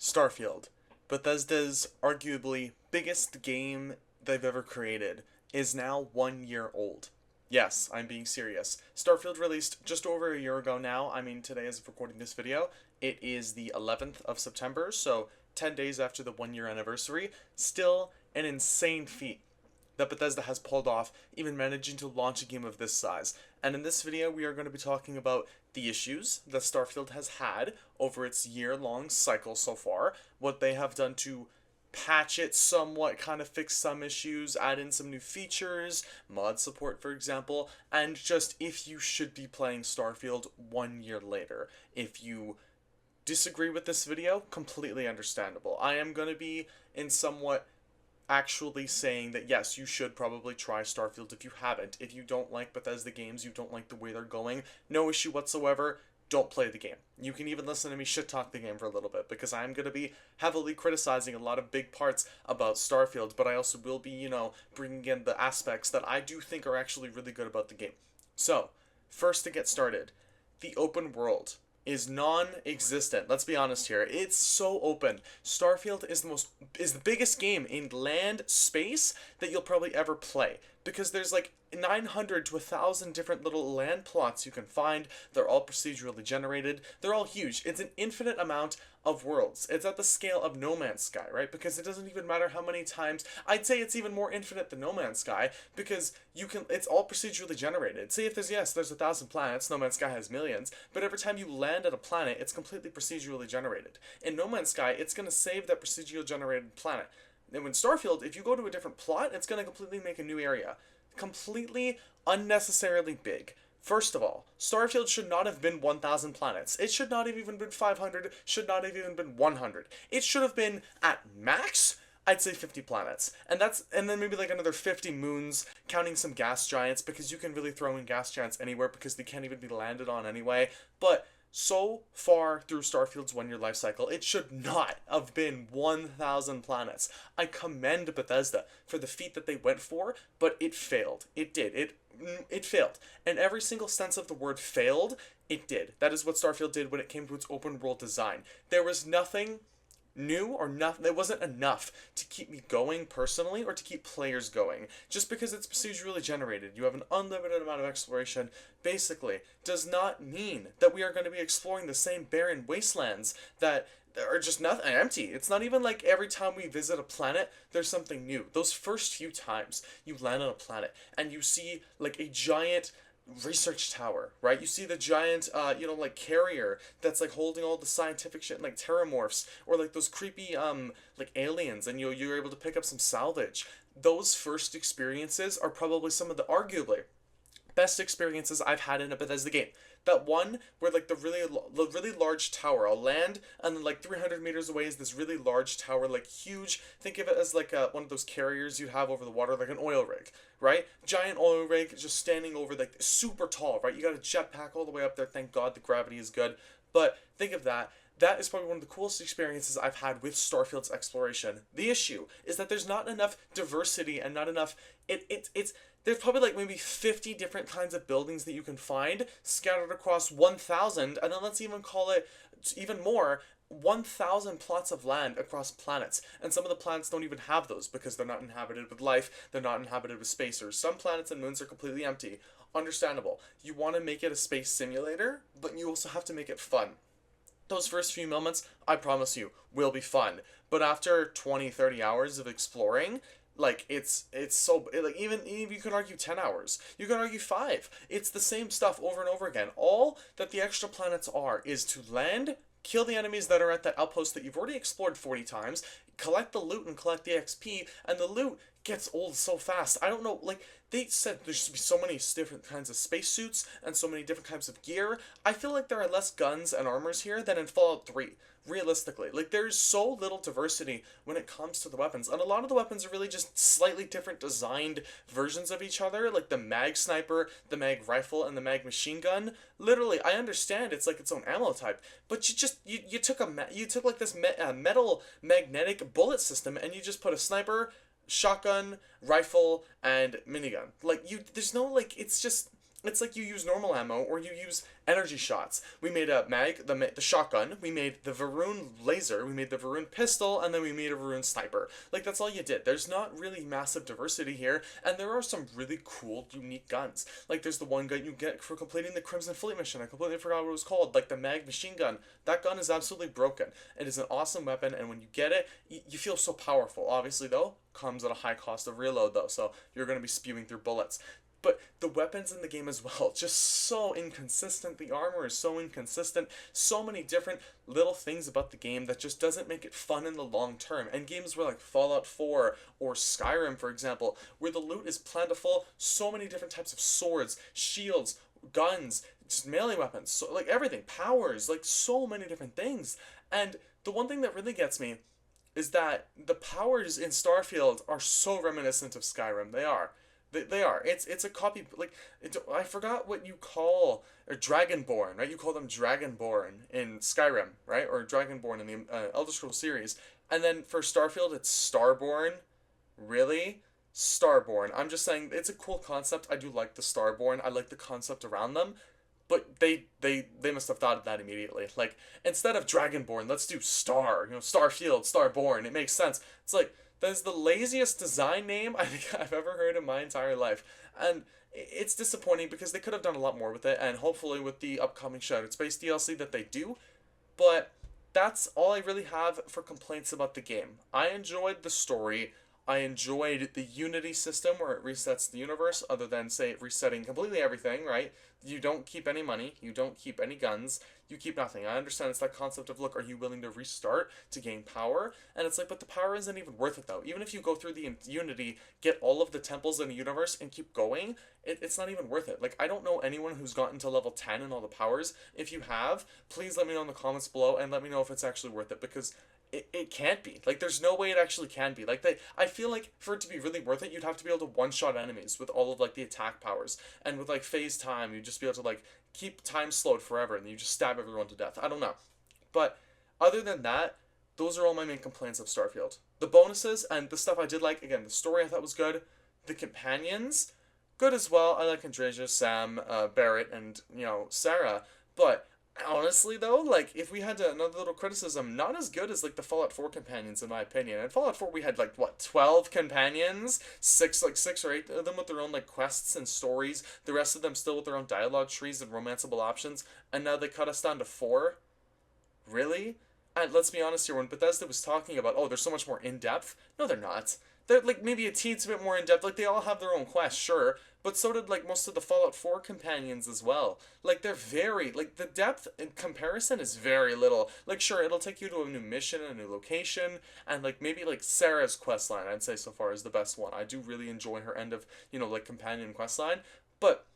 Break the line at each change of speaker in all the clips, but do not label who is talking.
Starfield, Bethesda's arguably biggest game they've ever created, is now 1 year old. Yes, I'm being serious. Starfield released just over a year ago now. I mean, today as of recording this video, it is the 11th of September, so 10 days after the 1 year anniversary. Still an insane feat that Bethesda has pulled off, even managing to launch a game of this size. And in this video, we are going to be talking about the issues that Starfield has had over its year-long cycle so far, what they have done to patch it somewhat, kind of fix some issues, add in some new features, mod support for example, and just if you should be playing Starfield 1 year later. If you disagree with this video, completely understandable. I am going to be in somewhat actually saying that yes, you should probably try Starfield if you haven't. If you don't like Bethesda games, you don't like the way they're going, no issue whatsoever. Don't play the game. You can even listen to me shit talk the game for a little bit because I'm going to be heavily criticizing a lot of big parts about Starfield, but I also will be, bringing in the aspects that I do think are actually really good about the game. So, first to get started, the open world is non-existent. Let's be honest here. It's so open. Starfield is the biggest game in land space that you'll probably ever play because there's like 900 to 1,000 different little land plots you can find. They're all procedurally generated. They're all huge. It's an infinite amount of worlds. It's at the scale of No Man's Sky, right? Because it doesn't even matter how many times. I'd say it's even more infinite than No Man's Sky because it's all procedurally generated. Say if there's 1,000 planets, No Man's Sky has millions, but every time you land at a planet, it's completely procedurally generated. In No Man's Sky, it's going to save that procedurally generated planet. And in Starfield, if you go to a different plot, it's going to completely make a new area. Completely unnecessarily big. First of all, Starfield should not have been 1,000 planets. It should not have even been 500, should not have even been 100. It should have been, at max, I'd say 50 planets. And then maybe like another 50 moons, counting some gas giants, because you can really throw in gas giants anywhere because they can't even be landed on anyway. But so far through Starfield's 1 year life cycle, it should not have been 1,000 planets. I commend Bethesda for the feat that they went for, but it failed. It did. It failed. And every single sense of the word failed, it did. That is what Starfield did when it came to its open world design. There was nothing new or nothing. There wasn't enough to keep me going personally or to keep players going. Just because it's procedurally generated, you have an unlimited amount of exploration, basically does not mean that we are going to be exploring the same barren wastelands that are just nothing empty. It's not even like every time we visit a planet there's something new. Those first few times you land on a planet and you see like a giant research tower, right? You see the giant, like carrier that's like holding all the scientific shit, like terramorphs or like those creepy, like aliens, and you're able to pick up some salvage. Those first experiences are probably some of the arguably best experiences I've had in a Bethesda game. That one where like the really large tower, I'll land and then like 300 meters away is this really large tower, like huge. Think of it as like one of those carriers you have over the water, like an oil rig, right? Giant oil rig just standing over, like super tall, right? You got a jetpack all the way up there. Thank God the gravity is good. But think of that. That is probably one of the coolest experiences I've had with Starfield's exploration. The issue is that there's not enough diversity and not enough. There's probably like maybe 50 different kinds of buildings that you can find scattered across 1,000, and then let's even call it even more, 1,000 plots of land across planets. And some of the planets don't even have those because they're not inhabited with life, they're not inhabited with spacers. Some planets and moons are completely empty. Understandable. You want to make it a space simulator, but you also have to make it fun. Those first few moments, I promise you, will be fun. But after 20, 30 hours of exploring, like it's so like even you can argue 10 hours, you can argue 5. It's the same stuff over and over again. All that the extra planets are is to land, kill the enemies that are at that outpost that you've already explored 40 times, collect the loot and collect the XP, and the loot gets old so fast. I don't know, like, they said there should be so many different kinds of spacesuits and so many different types of gear. I feel like there are less guns and armors here than in Fallout 3. Realistically, like there's so little diversity when it comes to the weapons, and a lot of the weapons are really just slightly different designed versions of each other, like the mag sniper, the mag rifle, and the mag machine gun. Literally, I understand it's like its own ammo type, but you took like this metal magnetic bullet system and you just put a sniper, shotgun, rifle, and minigun. Like there's no like it's just It's like you use normal ammo or you use energy shots. We made a the shotgun, we made the Varun laser, we made the Varun pistol, and then we made a Varun sniper. Like, that's all you did. There's not really massive diversity here, and there are some really cool, unique guns. Like, there's the one gun you get for completing the Crimson Fleet mission. I completely forgot what it was called. Like, the mag machine gun. That gun is absolutely broken. It is an awesome weapon, and when you get it, you feel so powerful. Obviously, though, comes at a high cost of reload, though, so you're going to be spewing through bullets. But the weapons in the game as well, just so inconsistent. The armor is so inconsistent. So many different little things about the game that just doesn't make it fun in the long term. And games where like Fallout 4 or Skyrim, for example, where the loot is plentiful, so many different types of swords, shields, guns, just melee weapons, so, like everything, powers, like so many different things. And the one thing that really gets me is that the powers in Starfield are so reminiscent of Skyrim. They are. They are. It's a copy. Like, I forgot what you call or Dragonborn, right? You call them Dragonborn in Skyrim, right? Or Dragonborn in the Elder Scrolls series. And then for Starfield, it's Starborn. Really? Starborn. I'm just saying it's a cool concept. I do like the Starborn. I like the concept around them. But they must have thought of that immediately. Like, instead of Dragonborn, let's do Star. You know, Starfield, Starborn. It makes sense. It's like, that is the laziest design name I think I've ever heard in my entire life. And it's disappointing because they could have done a lot more with it, and hopefully with the upcoming Shattered Space DLC that they do. But that's all I really have for complaints about the game. I enjoyed the story. I enjoyed the Unity system where it resets the universe, other than, say, resetting completely everything, right? You don't keep any money, you don't keep any guns, you keep nothing. I understand it's that concept of, look, are you willing to restart to gain power? And it's like, but the power isn't even worth it, though. Even if you go through the Unity, get all of the temples in the universe, and keep going, it's not even worth it. Like, I don't know anyone who's gotten to level 10 and all the powers. If you have, please let me know in the comments below, and let me know if it's actually worth it, because it can't be. Like, there's no way it actually can be. Like, I feel like for it to be really worth it, you'd have to be able to one-shot enemies with all of, like, the attack powers. And with, like, phase time, you'd just be able to, like, keep time slowed forever, and you just stab everyone to death. I don't know. But other than that, those are all my main complaints of Starfield. The bonuses and the stuff I did like, again, the story I thought was good. The companions, good as well. I like Andreja, Sam, Barrett, and, you know, Sarah. But honestly, though, like, if we had another little criticism, not as good as, like, the Fallout 4 companions, in my opinion. In Fallout 4, we had, like, what, 12 companions? Six or eight of them with their own, like, quests and stories. The rest of them still with their own dialogue trees and romanceable options. And now they cut us down to 4? Really? And let's be honest here, when Bethesda was talking about, oh, they're so much more in-depth, no, they're not. They're, like, maybe a teensy bit more in-depth. Like, they all have their own quests, sure, but so did, like, most of the Fallout 4 companions as well. Like, they're very, like, the depth in comparison is very little. Like, sure, it'll take you to a new mission, a new location, and, like, maybe, like, Sarah's questline, I'd say so far is the best one. I do really enjoy her end of, you know, like, companion questline, but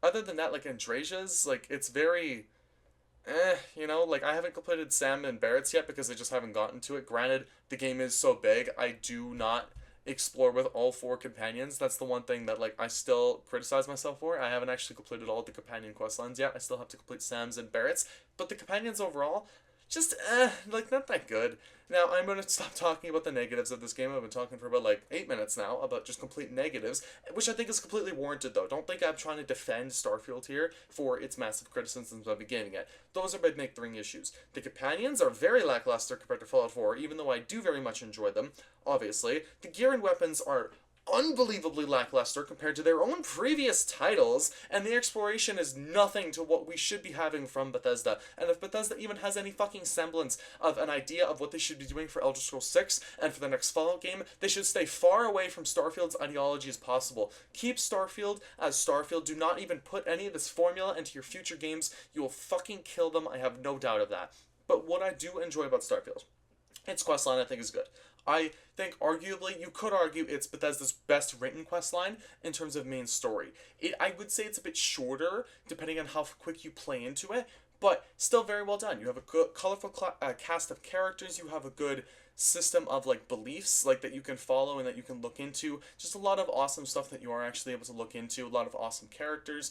other than that, like, Andreja's, like, it's very, you know, like, I haven't completed Sam and Barrett's yet because I just haven't gotten to it. Granted, the game is so big, I do not explore with all 4 companions. That's the one thing that, like, I still criticize myself for. I haven't actually completed all of the companion quest lines yet. I still have to complete Sam's and Barrett's, but the companions overall, just, like, not that good. Now, I'm going to stop talking about the negatives of this game. I've been talking for about, like, 8 minutes now about just complete negatives, which I think is completely warranted, though. Don't think I'm trying to defend Starfield here for its massive criticisms of beginning it. Those are my big 3 issues. The companions are very lackluster compared to Fallout 4, even though I do very much enjoy them, obviously. The gear and weapons are unbelievably lackluster compared to their own previous titles, and the exploration is nothing to what we should be having from Bethesda. And if Bethesda even has any fucking semblance of an idea of what they should be doing for Elder Scrolls 6 and for the next Fallout game, they should stay far away from Starfield's ideology as possible. Keep Starfield as Starfield. Do not even put any of this formula into your future games. You will fucking kill them, I have no doubt of that. But what I do enjoy about Starfield, its questline I think is good. I think arguably, you could argue it's Bethesda's best written questline in terms of main story. I would say it's a bit shorter, depending on how quick you play into it, but still very well done. You have a good, colorful cast of characters, you have a good system of, like, beliefs, like, that you can follow and that you can look into. Just a lot of awesome stuff that you are actually able to look into, a lot of awesome characters,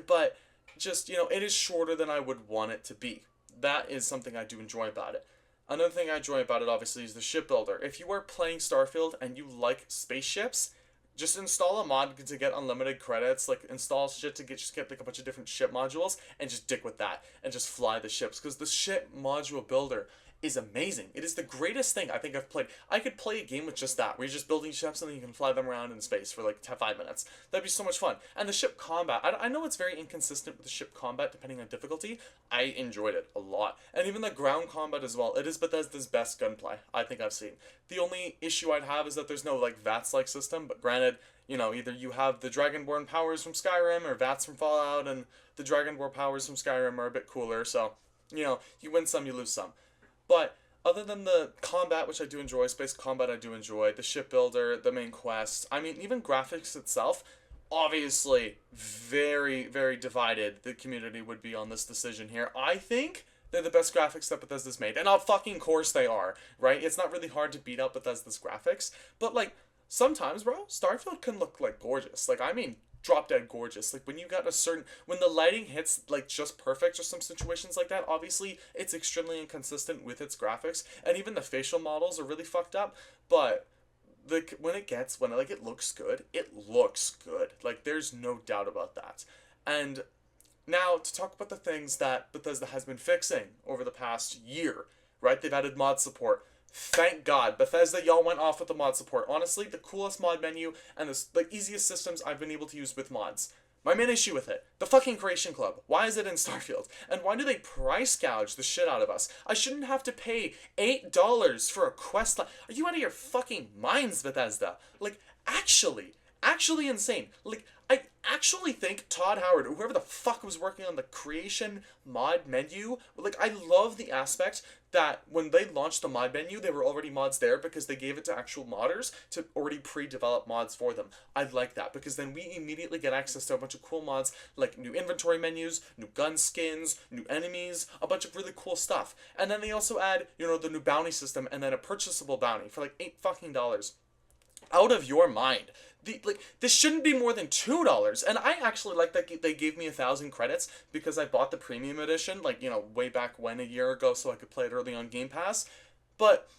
but just, you know, it is shorter than I would want it to be. That is something I do enjoy about it. Another thing I enjoy about it, obviously, is the shipbuilder. If you are playing Starfield and you like spaceships, Just install a mod to get unlimited credits, like install shit to get like a bunch of different ship modules and just dick with that and just fly the ships because the ship module builder is amazing. It is the greatest thing I think I've played. I could play a game with just that, where you're just building ships and then you can fly them around in space for like 5 minutes. That'd be so much fun. And the ship combat, I know it's very inconsistent with the ship combat depending on difficulty. I enjoyed it a lot. And even the ground combat as well. It is Bethesda's best gunplay I think I've seen. The only issue I'd have is that there's no like VATS-like system, but granted, either you have the Dragonborn powers from Skyrim or VATS from Fallout, and the Dragonborn powers from Skyrim are a bit cooler, so, you win some, you lose some. But other than the combat, which I do enjoy, space combat I do enjoy, the shipbuilder, the main quest, I mean, even graphics itself, obviously very, very divided the community would be on this decision here. I think they're the best graphics that Bethesda's made. And of fucking course they are, right? It's not really hard to beat up Bethesda's graphics. But, like, sometimes, bro, Starfield can look, like, gorgeous. Like, I mean, drop dead gorgeous. Like when you got a certain when the lighting hits like just perfect or some situations like that, obviously it's extremely inconsistent with its graphics and even the facial models are really fucked up, but like when it looks good, it looks good. Like there's no doubt about that. And now to talk about the things that Bethesda has been fixing over the past year, right? They've added mod support. Thank God. Bethesda, y'all went off with the mod support. Honestly, the coolest mod menu and the easiest systems I've been able to use with mods. My main issue with it, the fucking Creation Club. Why is it in Starfield? And why do they price gouge the shit out of us? I shouldn't have to pay $8 for a quest line. Are you out of your fucking minds, Bethesda? Like, actually insane. Like, I actually think Todd Howard, or whoever the fuck was working on the creation mod menu, like, I love the aspect that when they launched the mod menu, there were already mods there because they gave it to actual modders to already pre-develop mods for them. I like that because then we immediately get access to a bunch of cool mods like new inventory menus, new gun skins, new enemies, a bunch of really cool stuff. And then they also add, the new bounty system and then a purchasable bounty for like $8 out of your mind. This shouldn't be more than $2, and I actually like that they gave me 1,000 credits because I bought the premium edition, way back when a year ago, so I could play it early on Game Pass. But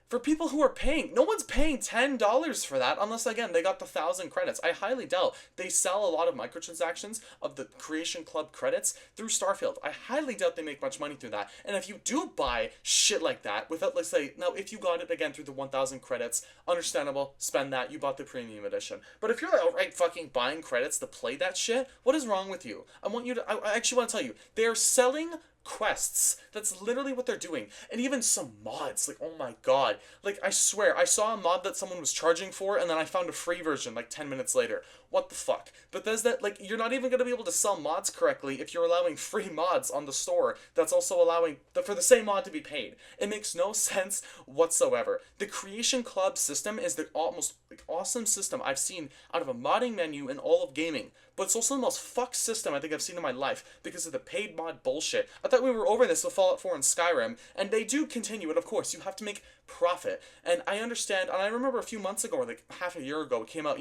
for people who are paying, no one's paying $10 for that unless, again, they got the 1,000 credits. I highly doubt they sell a lot of microtransactions of the Creation Club credits through Starfield. I highly doubt they make much money through that. And if you do buy shit like that, without, let's say, now if you got it again through the 1,000 credits, understandable, spend that, you bought the premium edition. But if you're outright fucking buying credits to play that shit, what is wrong with you? I actually want to tell you, they're selling quests. That's literally what they're doing. And even some mods, oh my god. I swear, I saw a mod that someone was charging for, and then I found a free version 10 minutes later. What the fuck? Bethesda, you're not even going to be able to sell mods correctly if you're allowing free mods on the store that's also allowing for the same mod to be paid. It makes no sense whatsoever. The Creation Club system is the most awesome system I've seen out of a modding menu in all of gaming. But it's also the most fucked system I think I've seen in my life because of the paid mod bullshit. I thought we were over this with Fallout 4 and Skyrim, and they do continue it, of course. You have to make profit. And I understand, and I remember a few months ago, or half a year ago, it came out,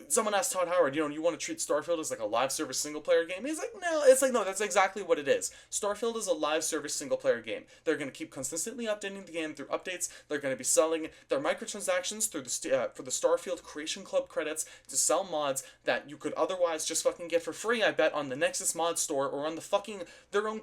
someone asked Todd Howard, you want to treat Starfield as a live service single player game? He's like, no. It's no, that's exactly what it is. Starfield is a live service single player game. They're going to keep consistently updating the game through updates. They're going to be selling their microtransactions through for the Starfield Creation Club credits to sell mods that you could otherwise just fucking get for free, I bet, on the Nexus mod store or on the fucking their own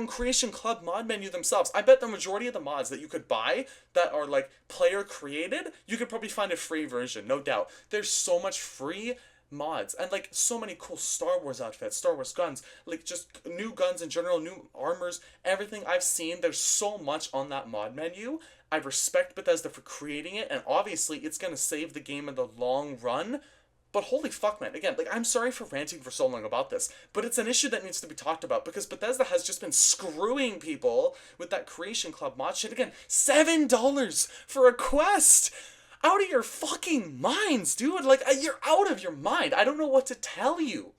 Creation Club mod menu themselves. I bet the majority of the mods that you could buy that are player created, you could probably find a free version, no doubt. There's so much free mods and so many cool Star Wars outfits, Star Wars guns, just new guns in general, new armors, everything I've seen. There's so much on that mod menu. I respect Bethesda for creating it, and obviously it's gonna save the game in the long run. But holy fuck, man, again, I'm sorry for ranting for so long about this, but it's an issue that needs to be talked about because Bethesda has just been screwing people with that Creation Club mod shit. Again, $7 for a quest! Out of your fucking minds, dude. You're out of your mind. I don't know what to tell you.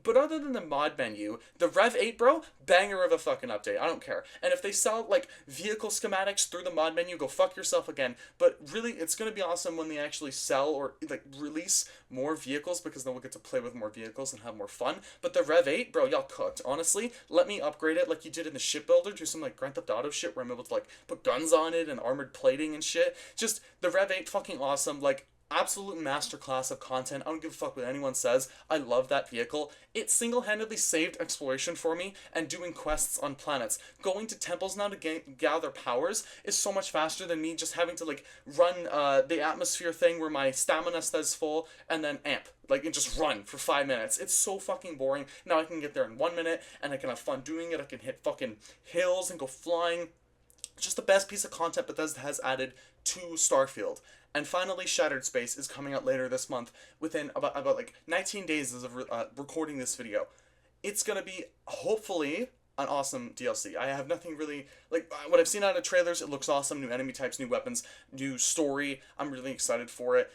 But other than the mod menu, the Rev 8, bro, banger of a fucking update. I don't care. And if they sell, vehicle schematics through the mod menu, go fuck yourself again. But really, it's going to be awesome when they actually sell or, release more vehicles because then we'll get to play with more vehicles and have more fun. But the Rev 8, bro, y'all cooked. Honestly, let me upgrade it like you did in the Shipbuilder. Do some, Grand Theft Auto shit where I'm able to, put guns on it and armored plating and shit. Just, the Rev 8 fucking awesome. absolute masterclass of content. I don't give a fuck what anyone says. I love that vehicle. It single-handedly saved exploration for me and doing quests on planets. Going to temples now to gather powers is so much faster than me just having to like run the atmosphere thing where my stamina stays full and then amp. Like, and just run for 5 minutes. It's so fucking boring. Now I can get there in 1 minute and I can have fun doing it. I can hit fucking hills and go flying. Just the best piece of content Bethesda has added to Starfield. And finally, Shattered Space is coming out later this month, within about like 19 days as of recording this video. It's gonna be hopefully an awesome DLC. I have nothing really like what I've seen out of trailers. It looks awesome. New enemy types, new weapons, new story. I'm really excited for it.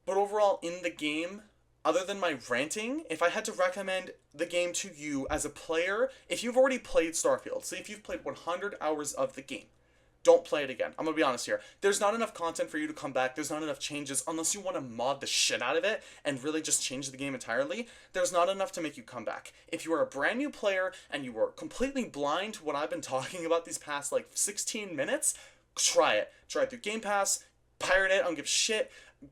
But overall, in the game, other than my ranting, if I had to recommend the game to you as a player, if you've already played Starfield, say if you've played 100 hours of the game, don't play it again. I'm gonna be honest here. There's not enough content for you to come back. There's not enough changes unless you want to mod the shit out of it and really just change the game entirely. There's not enough to make you come back. If you are a brand new player and you are completely blind to what I've been talking about these past like 16 minutes, try it. Try it through Game Pass, pirate it, I don't give a shit,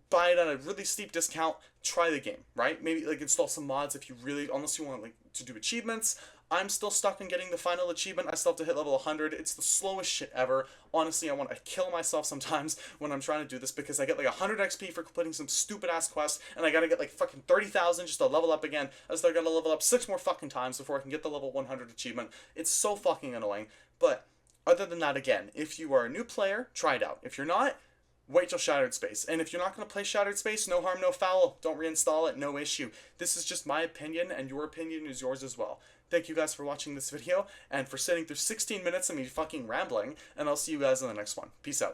buy it at a really steep discount, try the game, right? Maybe like install some mods if you really, unless you want like to do achievements. I'm still stuck on getting the final achievement. I still have to hit level 100. It's the slowest shit ever. Honestly, I want to kill myself sometimes when I'm trying to do this because I get like 100 XP for completing some stupid ass quest and I gotta get like fucking 30,000 just to level up again. I just gotta level up 6 more fucking times before I can get the level 100 achievement. It's so fucking annoying. But other than that, again, if you are a new player, try it out. If you're not, wait till Shattered Space. And if you're not going to play Shattered Space, no harm, no foul. Don't reinstall it, no issue. This is just my opinion, and your opinion is yours as well. Thank you guys for watching this video, and for sitting through 16 minutes of me fucking rambling, and I'll see you guys in the next one. Peace out.